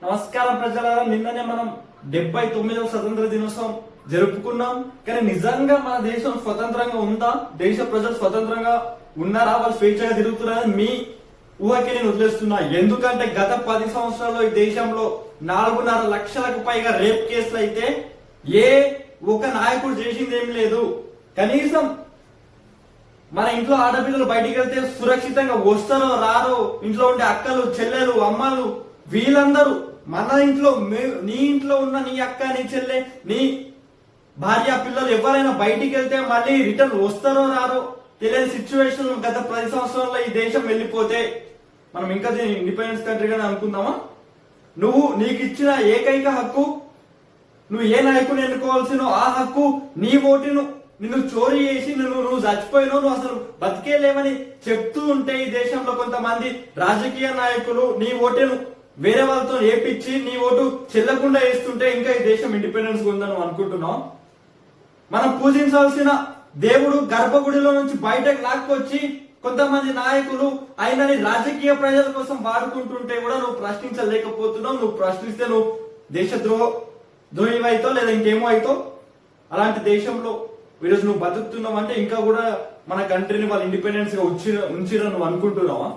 నమస్కారం ప్రజలారా, నిన్ననే మనం 79వ స్వతంత్ర దినోత్సవం జరుపుకున్నాం. కానీ నిజంగా మన దేశం స్వతంత్రంగా ఉందా? దేశ ప్రజలు స్వతంత్రంగా ఉన్నారా? వాళ్ళు స్వేచ్ఛగా తిరుగుతున్నారని మీ ఊహకి నేను వదిలేస్తున్నా. ఎందుకంటే గత 10 సంవత్సరాల్లో ఈ దేశంలో 4.5 లక్షలకు పైగా రేప్ కేసులు అయితే ఏ ఒక నాయకుడు చేసింది ఏం లేదు. కనీసం మన ఇంట్లో ఆడపిల్లలు బయటికి వెళ్తే సురక్షితంగా వస్తారో రారో, ఇంట్లో ఉండే అక్కలు చెల్లెలు అమ్మలు వీళ్ళందరూ మన ఇంట్లో నీ ఇంట్లో ఉన్న నీ అక్క నీ చెల్లె నీ భార్య పిల్లలు ఎవరైనా బయటికి వెళ్తే మళ్ళీ రిటర్న్ వస్తారో రారో తెలియని సిచ్యువేషన్ గత 10 సంవత్సరాల్లో ఈ దేశం వెళ్ళిపోతే మనం ఇంకా ఇండిపెండెన్స్ కంట్రీగానే అనుకుందామా? నువ్వు నీకు ఇచ్చిన ఏకైక హక్కు, నువ్వు ఏ నాయకుని ఎన్నుకోవాల్సిన ఆ హక్కు, నీ ఓటును నిన్ను చోరీ చేసి నువ్వు చచ్చిపోయినావు, నువ్వు అసలు బతికేలేమని చెప్తూ ఉంటే ఈ దేశంలో కొంతమంది రాజకీయ నాయకులు నీ ఓటును వేరే వాళ్ళతో ఏపిచ్చి నీ ఓటు చెల్లకుండా వేస్తుంటే ఇంకా ఈ దేశం ఇండిపెండెన్స్ ఉందని అనుకుంటున్నాం. మనం పూజించాల్సిన దేవుడు గర్భగుడిలో నుంచి బయటకు లాక్కొచ్చి కొంతమంది నాయకులు ఆయనని రాజకీయ ప్రజల కోసం వాడుకుంటుంటే కూడా నువ్వు ప్రశ్నించలేకపోతున్నావు. నువ్వు ప్రశ్నిస్తే నువ్వు ద్రోహివైతో లేదా ఇంకేమో అవుతావు. అలాంటి దేశంలో ఈరోజు నువ్వు బతుకుతున్నావు అంటే ఇంకా కూడా మన కంట్రీని వాళ్ళు ఇండిపెండెన్స్ గా ఉంచిరా నువ్వు అనుకుంటున్నావా?